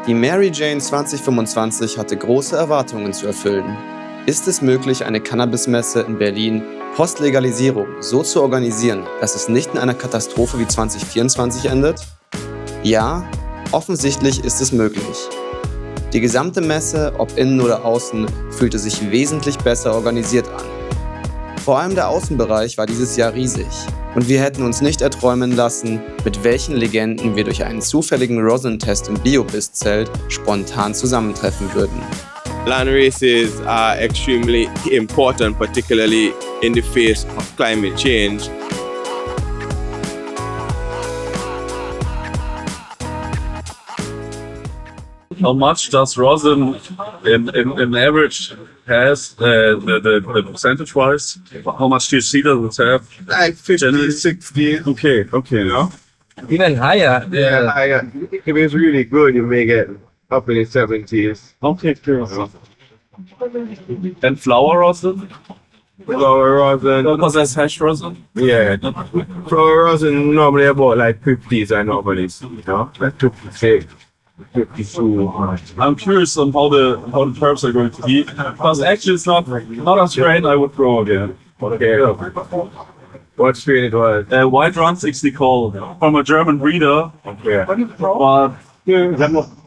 Die Mary Jane 2025 hatte große Erwartungen zu erfüllen. Ist es möglich, eine Cannabismesse in Berlin post-Legalisierung so zu organisieren, dass es nicht in einer Katastrophe wie 2024 endet? Ja, offensichtlich ist es möglich. Die gesamte Messe, ob innen oder außen, fühlte sich wesentlich besser organisiert an. Vor allem der Außenbereich war dieses Jahr riesig. Und wir hätten uns nicht erträumen lassen, mit welchen Legenden wir durch einen zufälligen Rosin-Test im Bio-Bis-Zelt spontan zusammentreffen würden. Land races are extremely important, particularly in the face of climate change. How much does rosin in average has the percentage-wise? How much do you see does it have? Like 50, 60. Okay. Yeah. Even higher. Yeah, higher. If it's really good, you may get up in the 70s. Okay, cool. And flower rosin? Flower rosin. Because that's hash rosin? Yeah. Flower rosin normally about like 50s I normally see, you know? Like 56, 52. I'm curious on how the terms are going to be. Because actually it's not a strain I would grow again. Okay. What strain it was? White Run 60 called from a German breeder. Yeah. But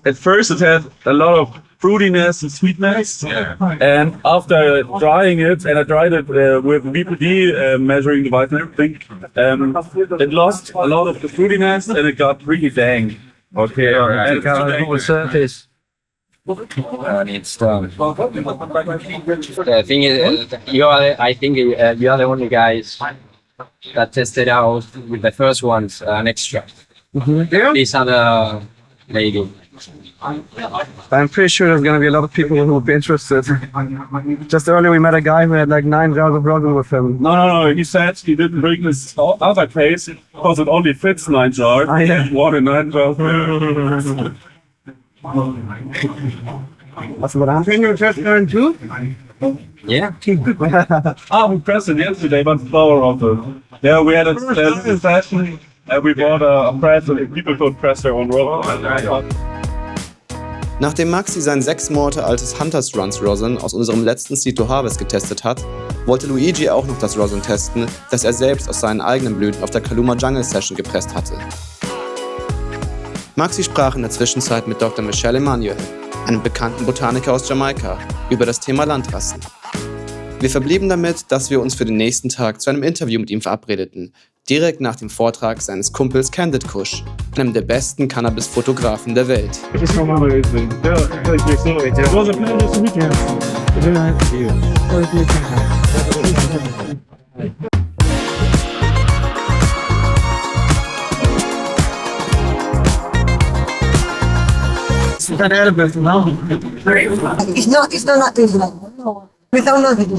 at first it had a lot of fruitiness and sweetness. Yeah. And after drying it, and I dried it with VPD, measuring the white and everything, it lost a lot of the fruitiness and it got really dank. Okay, alright. And got a whole surface. And it's the thing is, I think you are the only guys that tested out with the first ones an extra. These other lady. I'm pretty sure there's gonna be a lot of people who would be interested. Just earlier we met a guy who had like 9 jars of rosin with him. No. He said he didn't bring this other case because it only fits 9 jars. Ah, yeah. One in 9 jars. What's what happened? Can you just learn too? Yeah. We pressed it yesterday, but flower of it. Yeah, we had a session and we bought a press and people could press their own rosin. Nachdem Maxi sein 6 Monate altes Hunters Runs Rosin aus unserem letzten Seed to Harvest getestet hat, wollte Luigi auch noch das Rosin testen, das er selbst aus seinen eigenen Blüten auf der Caluma Jungle Session gepresst hatte. Maxi sprach in der Zwischenzeit mit Dr. Machel Emanuel, einem bekannten Botaniker aus Jamaika, über das Thema Landrassen. Wir verblieben damit, dass wir uns für den nächsten Tag zu einem Interview mit ihm verabredeten, direkt nach dem Vortrag seines Kumpels Kandidkush, einem der besten Cannabis-Fotografen der Welt. It was a pleasure to meet you. It's not like this. Without nothing.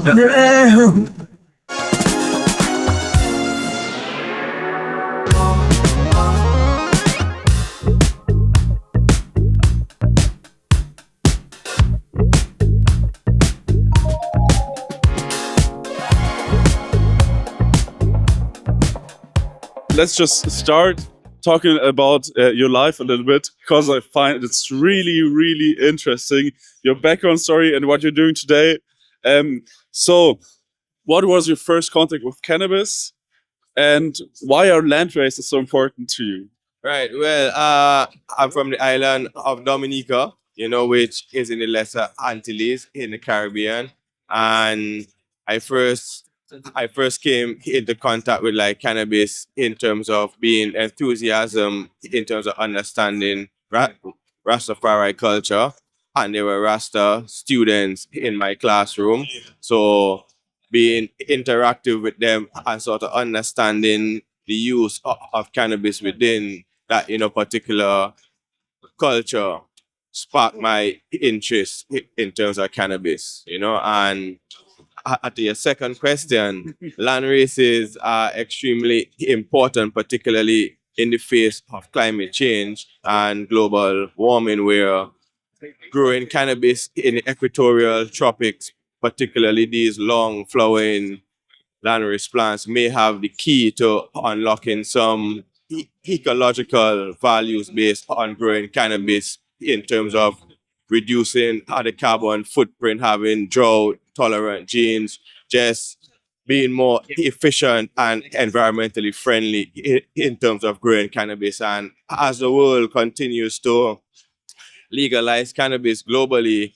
Let's just start talking about your life a little bit, because I find it's really, really interesting, your background story and what you're doing today. So, what was your first contact with cannabis, and why are land races so important to you? Right, well, I'm from the island of Dominica, you know, which is in the Lesser Antilles in the Caribbean. And I first came into contact with like cannabis in terms of being enthusiasm, in terms of understanding Rastafari culture. And there were Rasta students in my classroom. So being interactive with them and sort of understanding the use of cannabis within that, you know, particular culture sparked my interest in terms of cannabis, you know. And to your second question, land races are extremely important, particularly in the face of climate change and global warming, where growing cannabis in the equatorial tropics, particularly these long flowering landrace plants, may have the key to unlocking some ecological values based on growing cannabis in terms of reducing the carbon footprint, having drought-tolerant genes, just being more efficient and environmentally friendly in terms of growing cannabis. And as the world continues to legalize cannabis globally,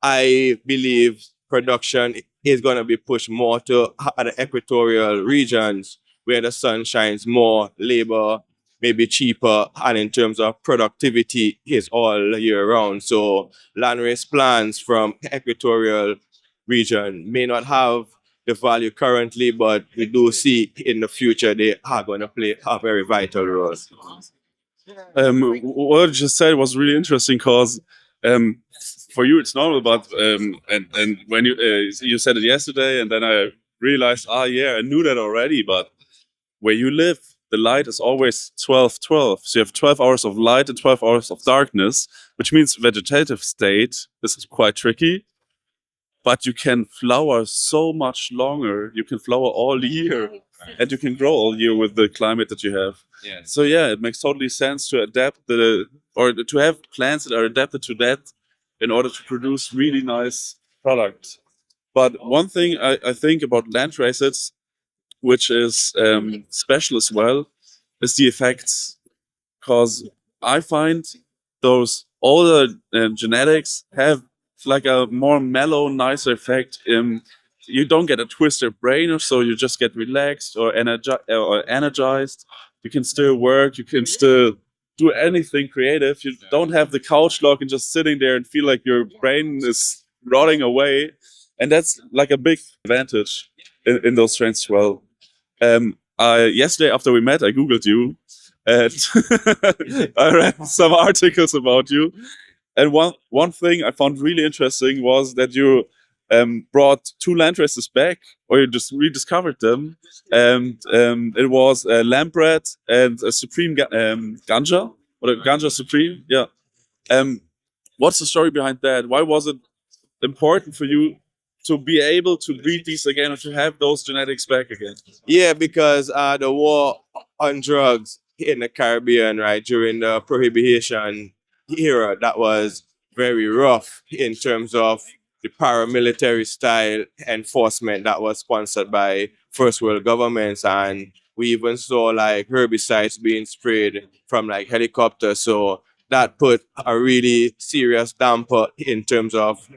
I believe production is going to be pushed more to the equatorial regions where the sun shines more, labor may be cheaper, and in terms of productivity is all year round. So landrace plants from equatorial region may not have the value currently, but we do see in the future they are going to play a very vital role. What you just said was really interesting because for you it's normal, but and when you said it yesterday, and then I realized, yeah, I knew that already. But where you live, the light is always 12-12. So you have 12 hours of light and 12 hours of darkness, which means vegetative state. This is quite tricky. But you can flower so much longer. You can flower all year, and you can grow all year with the climate that you have. Yeah. So yeah, it makes totally sense to adapt or to have plants that are adapted to that in order to produce really nice products. But one thing I think about landraces, which is special as well, is the effects. Because I find those older genetics have like a more mellow, nicer effect. You don't get a twisted brain, or so you just get relaxed or energized. You can still work. You can still do anything creative. You don't have the couch lock and just sitting there and feel like your brain is rotting away. And that's like a big advantage in those strains as well. Yesterday after we met, I Googled you and I read some articles about you. And one thing I found really interesting was that you brought two landraces back, or you just rediscovered them. And it was a Lamp-Rat and a Supreme Ganja, or a Ganja Supreme. Yeah. What's the story behind that? Why was it important for you to be able to breed these again, or to have those genetics back again? Yeah, because the war on drugs in the Caribbean, right, during the Prohibition era, that was very rough in terms of the paramilitary style enforcement that was sponsored by first world governments. And we even saw like herbicides being sprayed from like helicopters. So that put a really serious damper in terms of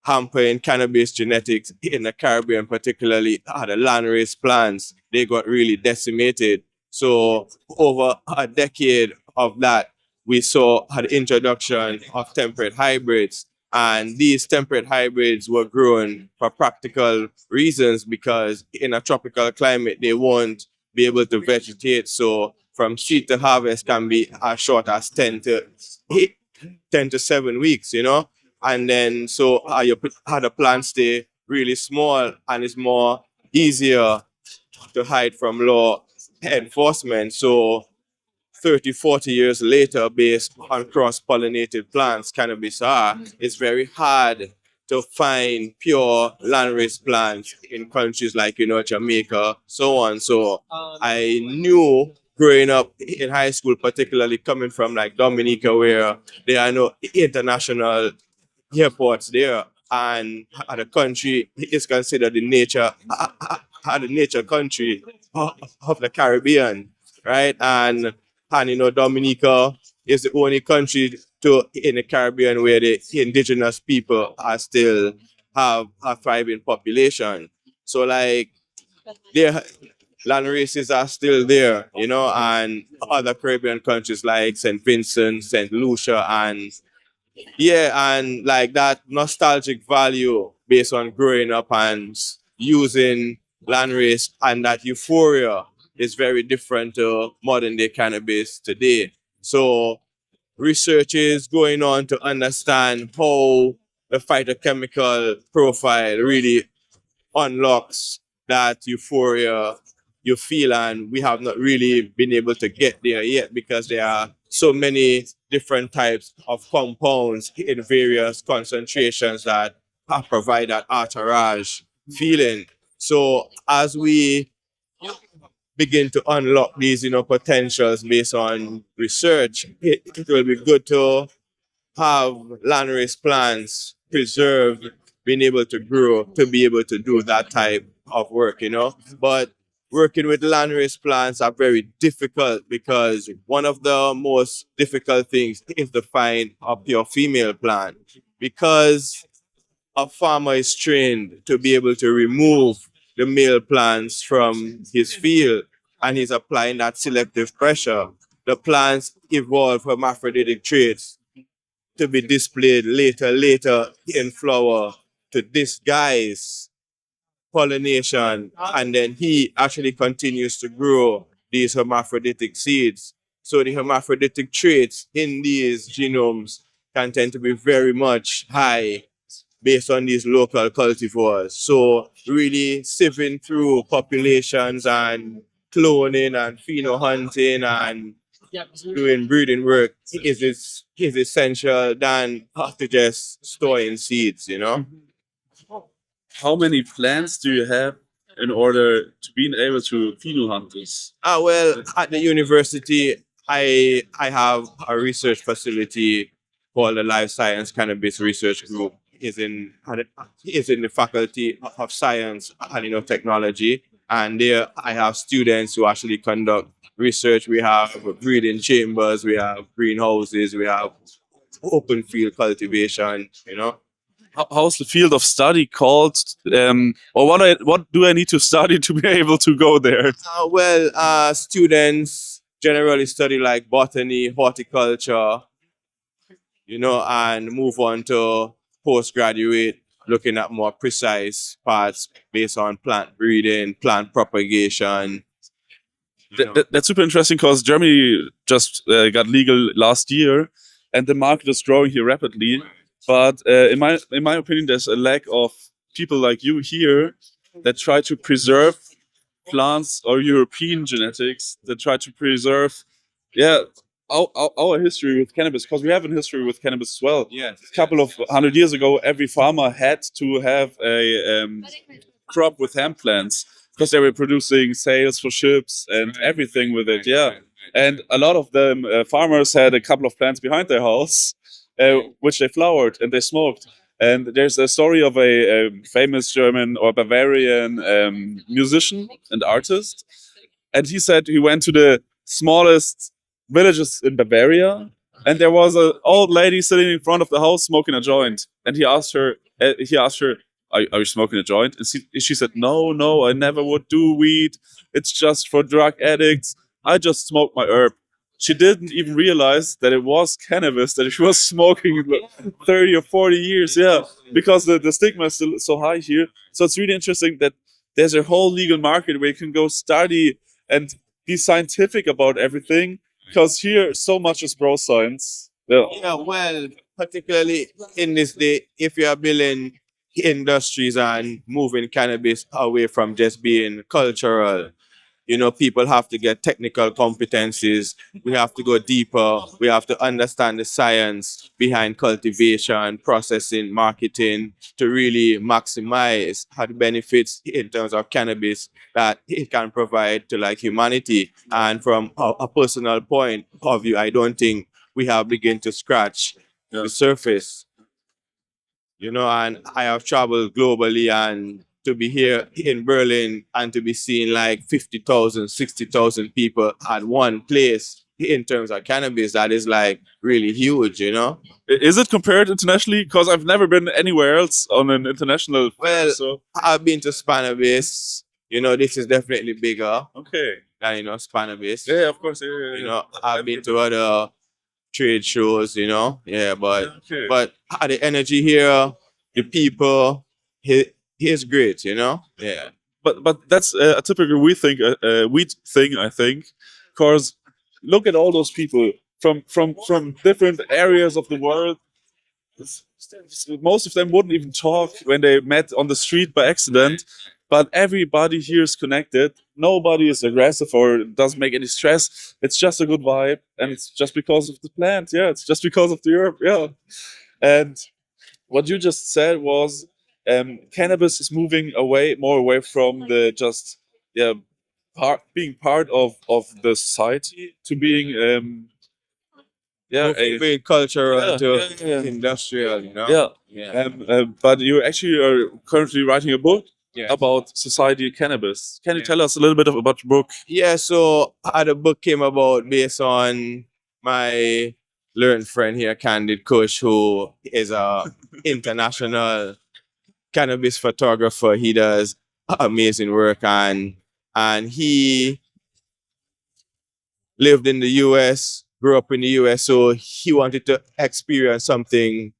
hampering cannabis genetics in the Caribbean, particularly the landrace plants. They got really decimated. So over a decade of that, we saw the introduction of temperate hybrids. And these temperate hybrids were grown for practical reasons, because in a tropical climate, they won't be able to vegetate. So from seed to harvest can be as short as 10 to 7 weeks, you know? And then so the plants stay really small, and it's more easier to hide from law enforcement. So 30, 40 years later, based on cross-pollinated plants, cannabis it's very hard to find pure landrace plants in countries like, Jamaica, so on. So I knew growing up in high school, particularly coming from like Dominica, where there are no international airports there, and the country is considered the nature country of the Caribbean, right? And Dominica is the only country in the Caribbean where the indigenous people are still have a thriving population. So like their land races are still there, and other Caribbean countries like St. Vincent, St. Lucia, and like that nostalgic value based on growing up and using landrace, and that euphoria is very different to modern day cannabis today. So research is going on to understand how the phytochemical profile really unlocks that euphoria you feel, and we have not really been able to get there yet, because there are so many different types of compounds in various concentrations that provide that entourage feeling. So as we begin to unlock these, potentials based on research, it will be good to have landrace plants preserved, being able to grow, to be able to do that type of work, But working with landrace plants are very difficult because one of the most difficult things is to find a pure female plant, because a farmer is trained to be able to remove the male plants from his field, and he's applying that selective pressure. The plants evolve hermaphroditic traits to be displayed later in flower to disguise pollination, and then he actually continues to grow these hermaphroditic seeds. So the hermaphroditic traits in these genomes can tend to be very much high based on these local cultivars. So really sieving through populations and cloning and phenohunting and doing breeding work is essential than to just storing seeds, How many plants do you have in order to be able to phenohunt this? Well, at the university, I have a research facility called the Life Science Cannabis Research Group. Is in the Faculty of Science and Technology, and there I have students who actually conduct research. We have breeding chambers, we have greenhouses, we have open field cultivation. How's the field of study called? Or what do I need to study to be able to go there? Students generally study like botany, horticulture, and move on to postgraduate, looking at more precise parts based on plant breeding, plant propagation. That's super interesting because Germany just got legal last year, and the market is growing here rapidly. But in my opinion, there's a lack of people like you here that try to preserve plants or European genetics, that try to preserve, our history with cannabis, because we have a history with cannabis as well. Yes. A couple of 100 years ago, every farmer had to have a crop with hemp plants because they were producing sails for ships and everything with it. Yeah, and a lot of them farmers had a couple of plants behind their house, which they flowered and they smoked. And there's a story of a famous German or Bavarian musician and artist, and he said he went to the smallest villages in Bavaria, and there was an old lady sitting in front of the house smoking a joint. And he asked her, are you smoking a joint? And she said, no, I never would do weed. It's just for drug addicts. I just smoke my herb. She didn't even realize that it was cannabis that she was smoking 30 or 40 years. Yeah, because the stigma is still so high here. So it's really interesting that there's a whole legal market where you can go study and be scientific about everything. Because here, so much is bro science. Yeah, well, particularly in this day, if you are building industries and moving cannabis away from just being cultural, people have to get technical competencies. We have to go deeper. We have to understand the science behind cultivation, processing, marketing to really maximize the benefits in terms of cannabis that it can provide to like humanity. And from a personal point of view, I don't think we have begun to scratch the surface. And I have traveled globally, and to be here in Berlin and to be seeing like 50,000, 60,000 people at one place in terms of cannabis, that is like really huge, Is it compared internationally? Because I've never been anywhere else on an international. Well, so I've been to Spanabis. This is definitely bigger okay. than, Spanabis. Yeah, of course. Yeah. I've been to other trade shows, Yeah, but the energy here, the people, he's great, Yeah. But that's a typical weed thing. I think, because look at all those people from different areas of the world. Most of them wouldn't even talk when they met on the street by accident, but everybody here is connected. Nobody is aggressive or doesn't make any stress. It's just a good vibe, and it's just because of the plant. Yeah, it's just because of the herb. Yeah, and what you just said was cannabis is moving more away from the just being part of the society to being Being cultural Yeah, to yeah. industrial, you know? yeah. Yeah. But you actually are currently writing a book Yes. about society cannabis. Can you tell us a little bit about your book? Yeah, so the book came about based on my learned friend here, Kandidkush, who is a international cannabis photographer. He does amazing work, and he lived in the US, grew up in the US, so he wanted to experience something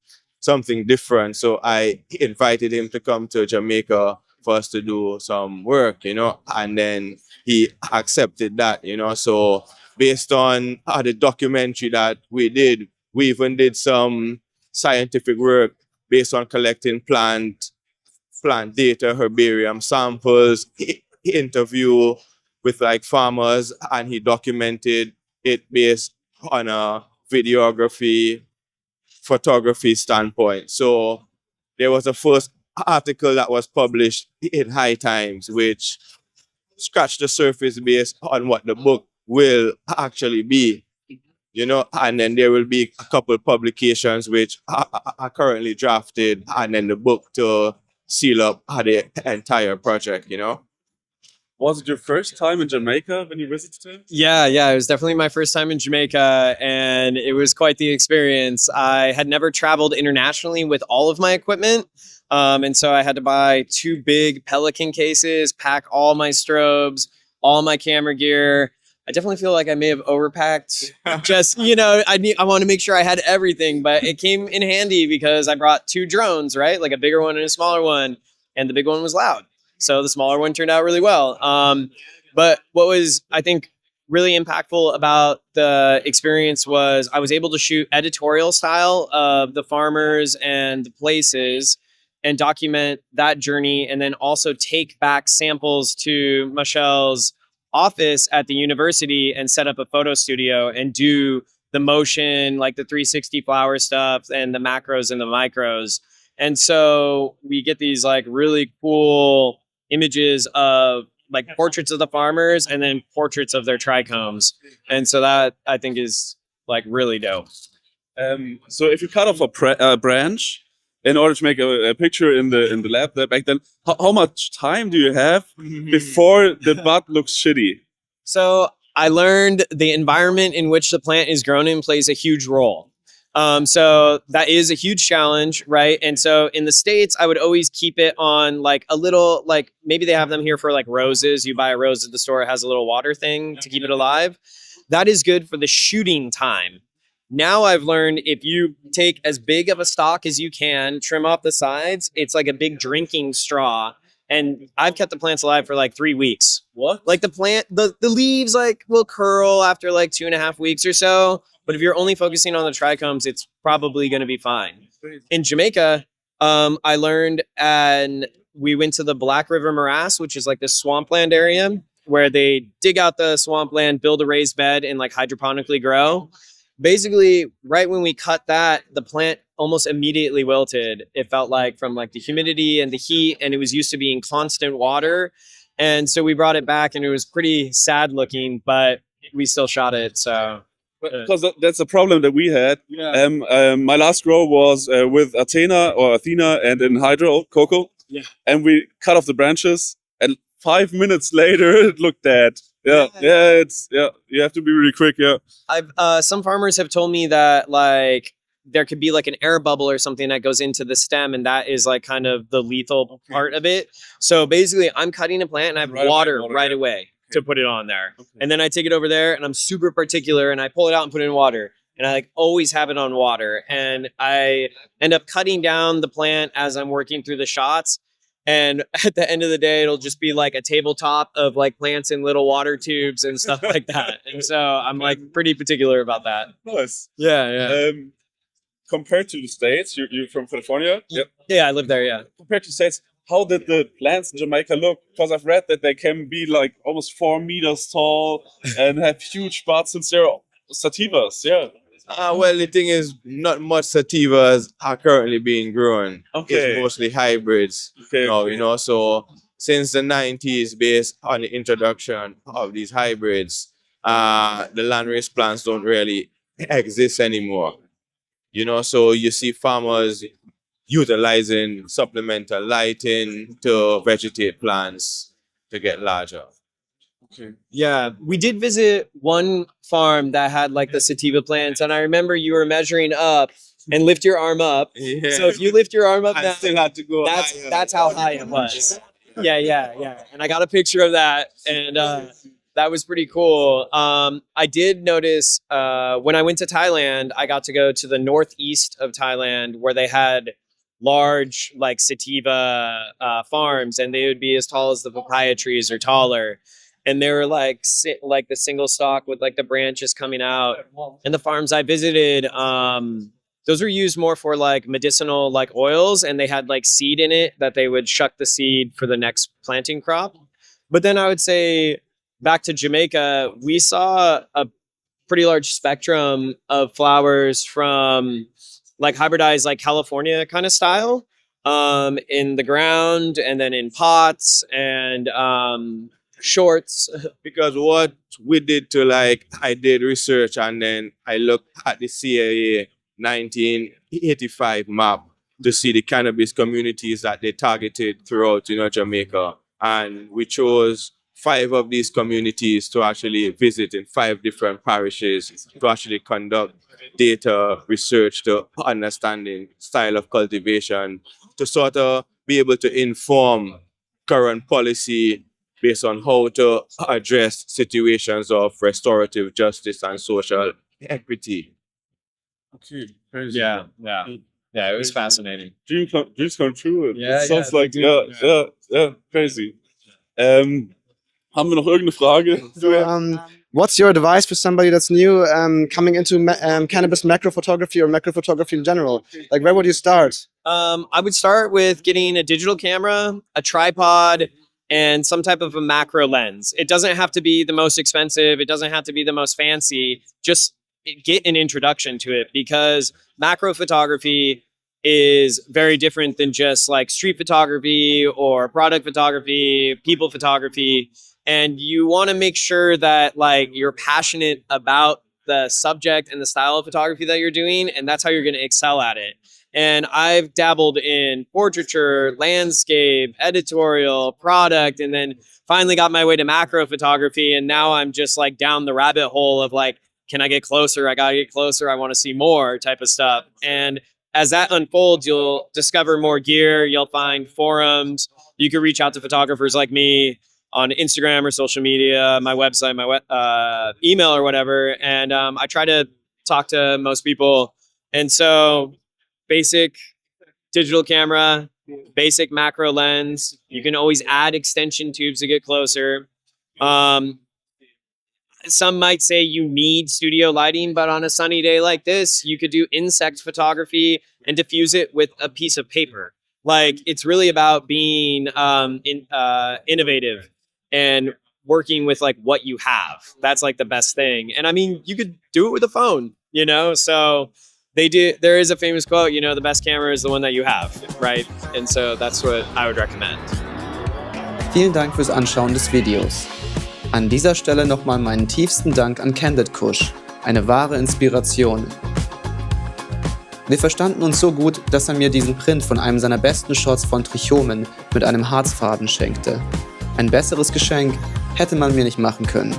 different. So I invited him to come to Jamaica for us to do some work, you know, and then he accepted that, you know. So based on the documentary that we did, we even did some scientific work based on collecting plant data, herbarium samples, interview with like farmers, and he documented it based on a videography, photography standpoint. So there was a first article that was published in High Times, which scratched the surface based on what the book will actually be, you know, and then there will be a couple publications which are currently drafted, and then the book to seal up the entire project, you know. Was it your first time in Jamaica when you visited him? Yeah, it was definitely my first time in Jamaica, and it was quite the experience. I had never traveled internationally with all of my equipment, and so I had to buy 2 big Pelican cases, pack all my strobes, all my camera gear. I definitely feel like I may have overpacked. Just, I want to make sure I had everything, but it came in handy because I brought 2 drones, right? Like a bigger one and a smaller one, and the big one was loud. So the smaller one turned out really well. But what was, I think, really impactful about the experience was I was able to shoot editorial style of the farmers and the places and document that journey, and then also take back samples to Machel's office at the university and set up a photo studio and do the motion, like the 360 flower stuff and the macros and the micros. And so we get these like really cool images of like portraits of the farmers and then portraits of their trichomes. And so that I think is like really dope. So if you cut off a branch in order to make a picture in the lab there back then, how much time do you have before the bud looks shitty? So I learned the environment in which the plant is grown in plays a huge role. So that is a huge challenge, right? And so in the States, I would always keep it on like a little, like maybe they have them here for like roses. You buy a rose at the store, it has a little water thing to keep it alive. That is good for the shooting time. Now I've learned if you take as big of a stalk as you can, trim off the sides, it's like a big drinking straw. And I've kept the plants alive for like 3 weeks. What? Like the plant, the leaves like will curl after like 2.5 weeks or so. But if you're only focusing on the trichomes, it's probably going to be fine. In Jamaica, I learned, and we went to the Black River Morass, which is like this swampland area where they dig out the swampland, build a raised bed, and like hydroponically grow. Basically, right when we cut that, the plant almost immediately wilted. It felt like from like the humidity and the heat, and it was used to being constant water. And so we brought it back, and it was pretty sad looking, but we still shot it. So. Because that's a problem that we had. Yeah. My last grow was with Athena and in Hydro Cocoa. Yeah. And we cut off the branches, and 5 minutes later it looked dead. You have to be really quick. I've some farmers have told me that like there could be like an air bubble or something that goes into the stem, and that is like kind of the lethal part of it. So basically, I'm cutting a plant and I have water right away to put it on there. Okay. And then I take it over there and I'm super particular and I pull it out and put it in water. And I like always have it on water. And I end up cutting down the plant as I'm working through the shots. And at the end of the day, it'll just be like a tabletop of like plants in little water tubes and stuff like that. And so I'm like pretty particular about that. Nice. Yeah. Compared to the States, you're from California? Yep. Yeah, I live there, yeah. Compared to the States, how did the plants in Jamaica look? Because I've read that they can be like almost 4 meters tall and have huge buds since they're sativas. Yeah. Well, the thing is, not much sativas are currently being grown. Okay. It's mostly hybrids. Okay. You know, so since the 90s, based on the introduction of these hybrids, the landrace plants don't really exist anymore. You know, so you see farmers utilizing supplemental lighting to vegetate plants to get larger. Okay. Yeah, we did visit one farm that had like the sativa plants, and I remember you were measuring up and lift your arm up. Yeah. So if you lift your arm up I now, still had to go that's higher. that's how high it was. Yeah. And I got a picture of that, and that was pretty cool. I did notice when I went to Thailand, I got to go to the northeast of Thailand where they had large like sativa farms, and they would be as tall as the papaya trees or taller. And they were like the single stalk with like the branches coming out. And the farms I visited, those were used more for like medicinal like oils, and they had like seed in it that they would shuck the seed for the next planting crop. But then I would say back to Jamaica, we saw a pretty large spectrum of flowers from like hybridized like California kind of style in the ground, and then in pots and shorts. Because what we did to like, I did research and then I looked at the CIA 1985 map to see the cannabis communities that they targeted throughout, you know, Jamaica. And we chose 5 of these communities to actually visit in 5 different parishes to actually conduct data research to understanding style of cultivation, to sort of be able to inform current policy based on how to address situations of restorative justice and social equity. Okay, crazy. Yeah, it was fascinating. Dreams come true. It Yeah, sounds yeah, like, they do. yeah, crazy. Haben wir noch irgendeine Frage? What's your advice for somebody that's new coming into cannabis macro photography or macro photography in general? Like, where would you start? I would start with getting a digital camera, a tripod, and some type of a macro lens. It doesn't have to be the most expensive. It doesn't have to be the most fancy. Just get an introduction to it, because macro photography is very different than just like street photography or product photography, people photography. And you want to make sure that like you're passionate about the subject and the style of photography that you're doing, and that's how you're going to excel at it. And I've dabbled in portraiture, landscape, editorial, product, and then finally got my way to macro photography. And now I'm just like down the rabbit hole of like, can I get closer? I got to get closer. I want to see more type of stuff. And as that unfolds, you'll discover more gear. You'll find forums. You can reach out to photographers like me on Instagram or social media, my website, my email or whatever. And I try to talk to most people. And so basic digital camera, basic macro lens. You can always add extension tubes to get closer. Some might say you need studio lighting, but on a sunny day like this, you could do insect photography and diffuse it with a piece of paper. Like, it's really about being innovative and working with like what you have. That's like the best thing. And I mean, you could do it with a phone, you know? So there is a famous quote, you know, the best camera is the one that you have, right? And so that's what I would recommend. Vielen Dank fürs Anschauen des Videos. An dieser Stelle nochmal meinen tiefsten Dank an Kandidkush, eine wahre Inspiration. Wir verstanden uns so gut, dass er mir diesen Print von einem seiner besten Shots von Trichomen mit einem Harzfaden schenkte. Ein besseres Geschenk hätte man mir nicht machen können.